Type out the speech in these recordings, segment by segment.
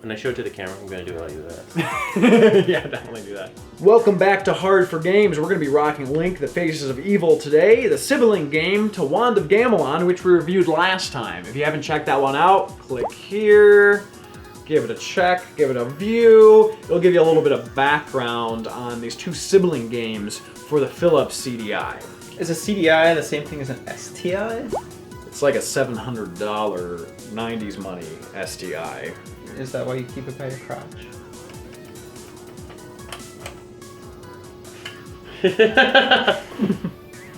When I show it to the camera, I'm going to do it like this. Yeah, definitely do that. Welcome back to H4G. We're going to be rocking Link, the Faces of Evil today, the sibling game to Wand of Gamelon, which we reviewed last time. If you haven't checked that one out, click here, give it a check, give it a view. It'll give you a little bit of background on these two sibling games for the Philips CDI. Is a CDI the same thing as an STI? It's like a $700 90s money STI. Is that why you keep it by your crotch?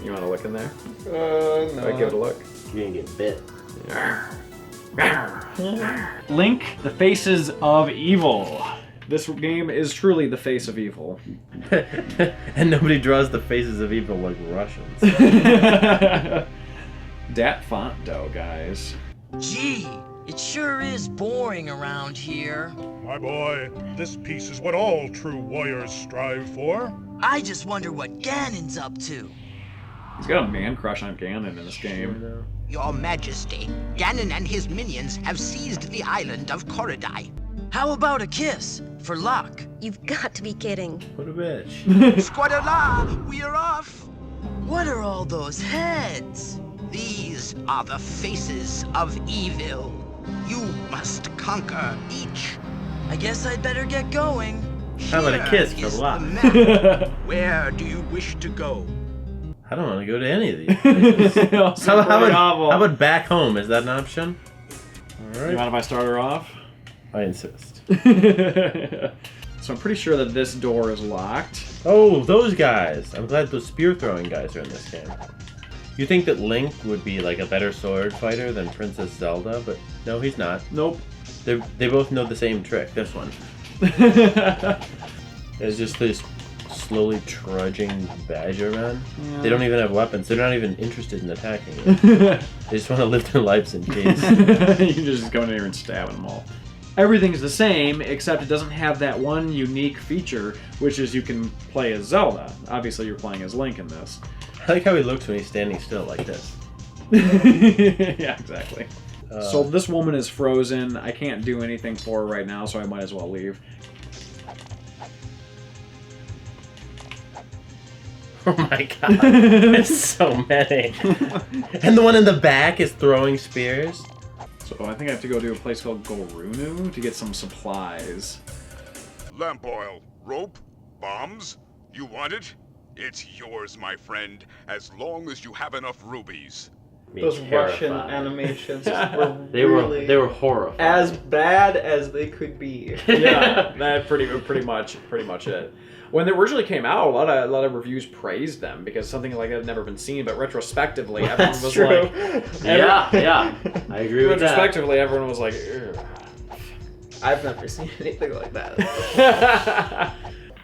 You want to look in there? No. Alright, give it a look. You're going to get bit. Link, the Faces of Evil. This game is truly the face of evil. And nobody draws the faces of evil like Russians. Dat font though, guys. Gee, it sure is boring around here. My boy, this piece is what all true warriors strive for. I just wonder what Ganon's up to. He's got a man crush on Ganon in this game. Your Majesty, Ganon and his minions have seized the island of Korodai. How about a kiss for luck? You've got to be kidding. What a bitch. Squadala, we're off! What are all those heads? These are the faces of evil. You must conquer each. I guess I'd better get going. How about a kiss for Here is luck? the map. Where do you wish to go? I don't want to go to any of these places. how about back home? Is that an option? Alright. You mind if I start her off? I insist. So I'm pretty sure that this door is locked. Oh, those guys! I'm glad those spear throwing guys are in this game. You think that Link would be like a better sword fighter than Princess Zelda, but no, he's not. Nope. They both know the same trick. This one. It's just this slowly trudging badger man. Yeah. They don't even have weapons. They're not even interested in attacking you. They just want to live their lives in peace. You just go in here and stab them all. Everything's the same, except it doesn't have that one unique feature, which is you can play as Zelda. Obviously, you're playing as Link in this. I like how he looks when he's standing still like this. Yeah, exactly. So this woman is frozen. I can't do anything for her right now, so I might as well leave. Oh my god, there's so many. And the one in the back is throwing spears. So I think I have to go to a place called Gorunu to get some supplies. Lamp oil, rope, bombs. You want it? It's yours, my friend, as long as you have enough rubies. Those Russian animations were they were horrifying. As bad as they could be. Yeah, that's pretty much it. When they originally came out, a lot of reviews praised them because something like that had never been seen. But retrospectively, everyone was like, "Yeah, I agree with that." Retrospectively, everyone was like, "Ugh." I've never seen anything like that.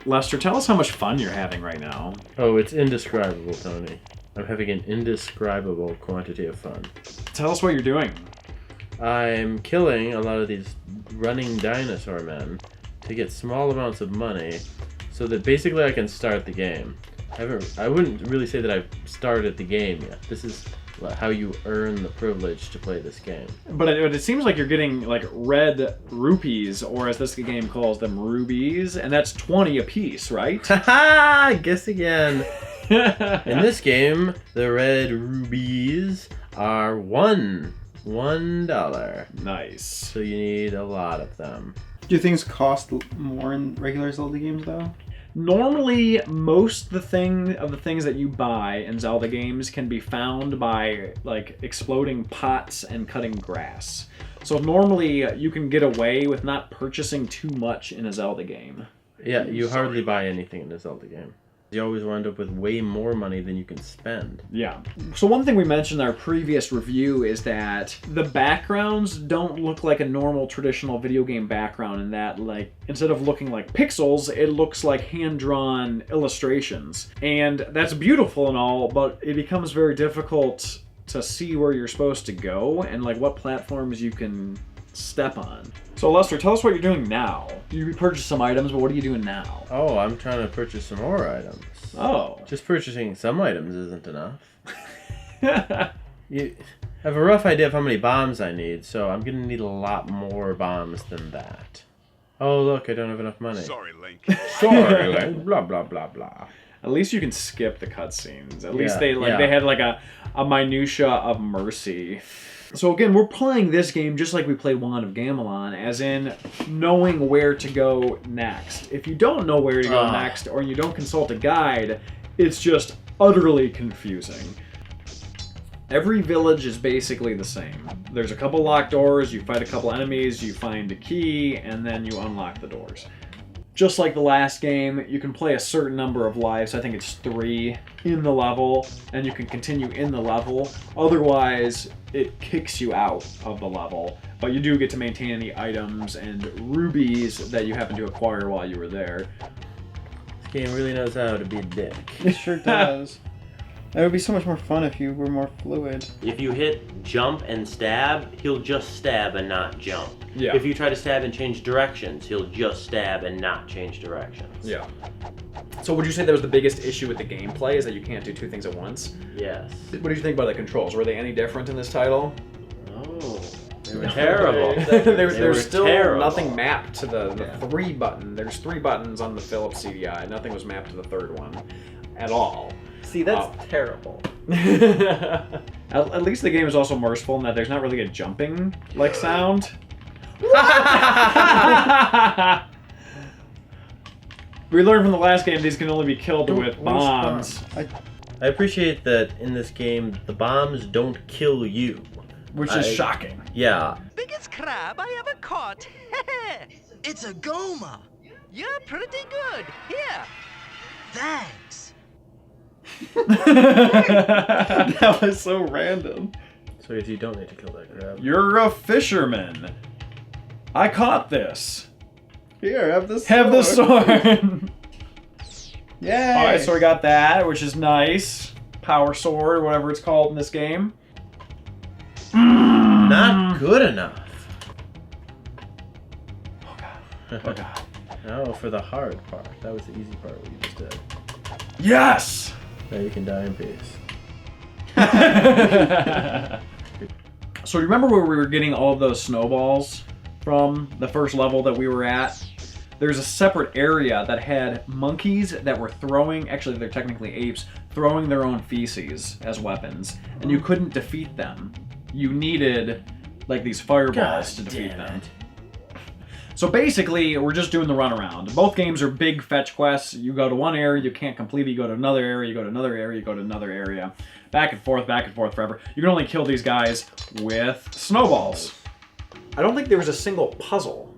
Lester, tell us how much fun you're having right now. Oh, it's indescribable, Tony. I'm having an indescribable quantity of fun. Tell us what you're doing. I'm killing a lot of these running dinosaur men to get small amounts of money so that basically I can start the game. I wouldn't really say that I've started the game yet. This is how you earn the privilege to play this game. But it seems like you're getting like red rupees, or as this game calls them, rubies, and that's 20 apiece, right? Haha! Guess again. In this game, the red rubies are $1. Nice. So you need a lot of them. Do things cost more in regular Zelda games, though? Normally, most of the things that you buy in Zelda games can be found by like exploding pots and cutting grass. So normally you can get away with not purchasing too much in a Zelda game. Yeah, you hardly buy anything in a Zelda game. You always wind up with way more money than you can spend. Yeah. So one thing we mentioned in our previous review is that the backgrounds don't look like a normal traditional video game background in that, like, instead of looking like pixels, it looks like hand-drawn illustrations. And that's beautiful and all, but it becomes very difficult to see where you're supposed to go and like what platforms you can step on. So Lester, tell us what you're doing now. You purchased some items, but what are you doing now? Oh, I'm trying to purchase some more items. Oh. Just purchasing some items isn't enough. You have a rough idea of how many bombs I need, so I'm gonna need a lot more bombs than that. Oh, look, I don't have enough money. Sorry, Link. Sorry, like, blah, blah, blah, blah. At least you can skip the cutscenes. At least Yeah, they had like a minutia of mercy. So again, we're playing this game just like we played Wand of Gamelon, as in knowing where to go next. If you don't know where to go next, or you don't consult a guide, it's just utterly confusing. Every village is basically the same. There's a couple locked doors, you fight a couple enemies, you find a key, and then you unlock the doors. Just like the last game, you can play a certain number of lives, I think it's 3, in the level, and you can continue in the level. Otherwise, it kicks you out of the level. But you do get to maintain any items and rubies that you happen to acquire while you were there. This game really knows how to be a dick. It sure does. That would be so much more fun if you were more fluid. If you hit jump and stab, he'll just stab and not jump. Yeah. If you try to stab and change directions, he'll just stab and not change directions. Yeah. So would you say that was the biggest issue with the gameplay, is that you can't do two things at once? Yes. What did you think about the controls? Were they any different in this title? Oh, they were terrible. There's still terrible. nothing mapped to the 3 button. There's 3 buttons on the Philips CDI. Nothing was mapped to the 3rd one at all. See, that's terrible. At least the game is also merciful in that there's not really a jumping like sound. We learned from the last game these can only be killed with bombs, I appreciate that in this game, the bombs don't kill you. which is shocking. Yeah. Biggest crab I ever caught. It's a goma. You're pretty good. Here. Thanks. That was so random. So I guess you don't need to kill that crab. You're a fisherman. I caught this. Here, have this. Have the sword. Yay! Alright, so we got that, which is nice. Power sword, whatever it's called in this game. Not good enough. Oh god. No, for the hard part. That was the easy part what you just did. Yes! Now you can die in peace. So remember where we were getting all of those snowballs from the first level that we were at? There's a separate area that had monkeys that were throwing, actually they're technically apes, throwing their own feces as weapons, and you couldn't defeat them. You needed like these fireballs to defeat them. So basically, we're just doing the runaround. Both games are big fetch quests. You go to one area, you can't complete it, you go to another area, you go to another area, you go to another area. Back and forth forever. You can only kill these guys with snowballs. I don't think there was a single puzzle.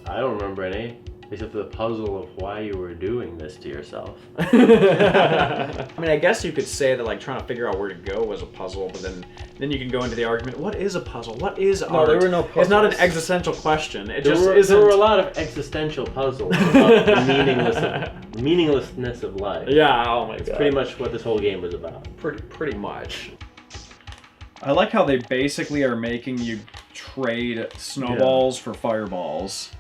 I don't remember any, except for the puzzle of why you were doing this to yourself. I mean, I guess you could say that like trying to figure out where to go was a puzzle, but then you can you can go into the argument, what is a puzzle? What is art? there were no puzzles. It's not an existential question. It There just were, isn't. there were a lot of existential puzzles about the meaninglessness of life. Yeah, oh my It's god. pretty much what this whole game was about. Pretty much. I like how they basically are making you trade snowballs for fireballs.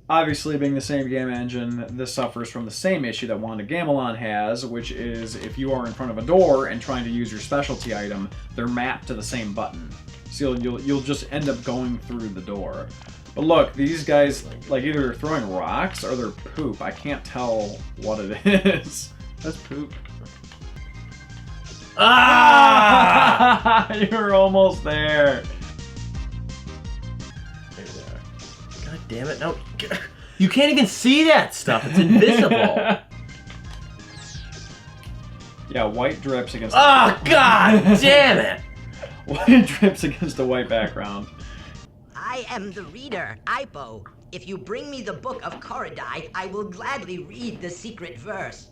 Obviously, being the same game engine, this suffers from the same issue that Wand of Gamelon has, which is if you are in front of a door and trying to use your specialty item, they're mapped to the same button. So you'll just end up going through the door. But look, these guys, like either they're throwing rocks or they're poop. I can't tell what it is. That's poop. Ah! You're almost there. God damn it, no. You can't even see that stuff. It's invisible. Yeah, white drips against Oh, god damn it. white drips against a white background. I am the reader, Ipo. If you bring me the book of Korodai, I will gladly read the secret verse.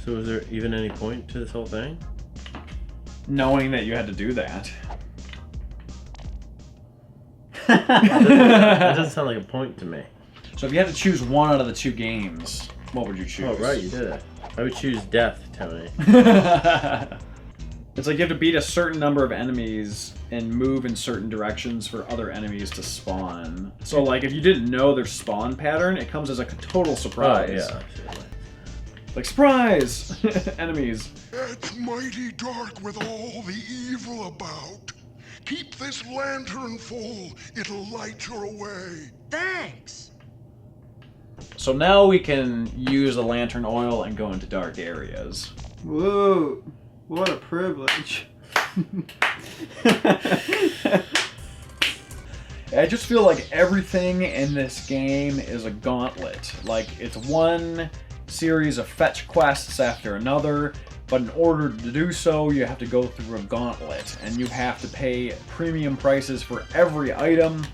So is there even any point to this whole thing? Knowing that you had to do that. That doesn't sound like a point to me. So if you had to choose one out of the 2 games, what would you choose? Oh, right, you did it. I would choose death, Tony. It's like you have to beat a certain number of enemies and move in certain directions for other enemies to spawn. So like if you didn't know their spawn pattern, it comes as a total surprise. Oh, yeah. Like, surprise! Enemies. It's mighty dark with all the evil about. Keep this lantern full. It'll light your way. Thanks. So now we can use the lantern oil and go into dark areas. Whoa, what a privilege. I just feel like everything in this game is a gauntlet. Like, it's one series of fetch quests after another, but in order to do so, you have to go through a gauntlet, and you have to pay premium prices for every item.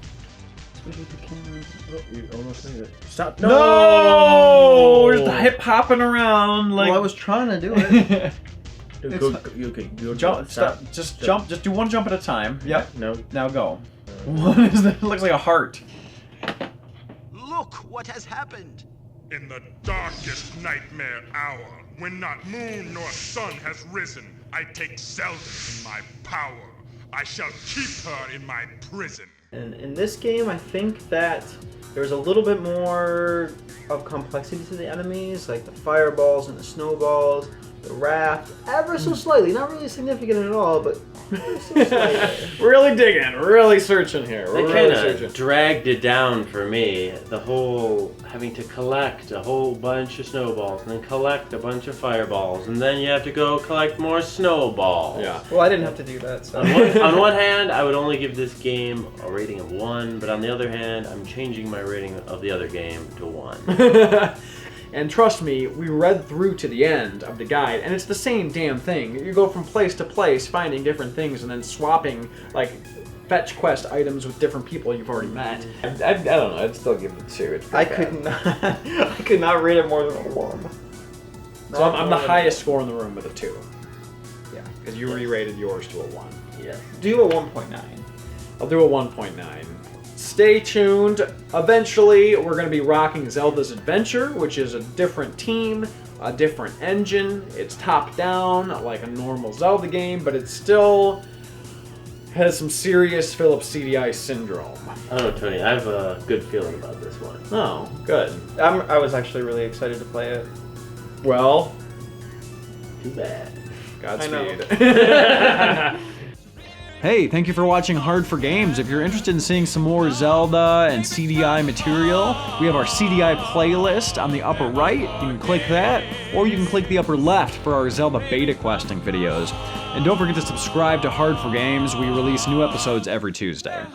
Oh, you almost made it. Stop! No! Just hip hopping around like. Well, I was trying to do it. Go Jump! Stop! Just jump! Just do one jump at a time. Yep. No. Now go. What is that? It looks like a heart. Look what has happened. In the darkest nightmare hour, when not moon nor sun has risen, I take Zelda in my power. I shall keep her in my prison. And in this game, I think that there's a little bit more of complexity to the enemies, like the fireballs and the snowballs, the raft, ever so slightly, not really significant at all, but ever so slightly. Really digging, really searching here. They Really kind of dragged it down for me. The whole having to collect a whole bunch of snowballs and then collect a bunch of fireballs and then you have to go collect more snowballs. Yeah. Well, I didn't have to do that, so. On one hand, I would only give this game a rating of 1, but on the other hand, I'm changing my rating of the other game to 1. And trust me, we read through to the end of the guide, and it's the same damn thing. You go from place to place, finding different things, and then swapping, like, fetch quest items with different people you've already met. I don't know, I'd still give it 2. It's I pretty could bad. not. I could not rate it more than a 1. So I'm the highest score in the room with a 2. Yeah, because you re-rated yours to a 1. Yeah. Do a 1.9. I'll do a 1.9. Stay tuned. Eventually, we're going to be rocking Zelda's Adventure, which is a different team, a different engine. It's top-down, like a normal Zelda game, but it still has some serious Philips CDI syndrome. I don't know, Tony. I have a good feeling about this one. Oh, good. I was actually really excited to play it. Well, Too bad. Godspeed. Hey, thank you for watching Hard for Games. If you're interested in seeing some more Zelda and CDI material, we have our CDI playlist on the upper right. You can click that, or you can click the upper left for our Zelda beta questing videos. And don't forget to subscribe to Hard for Games. We release new episodes every Tuesday.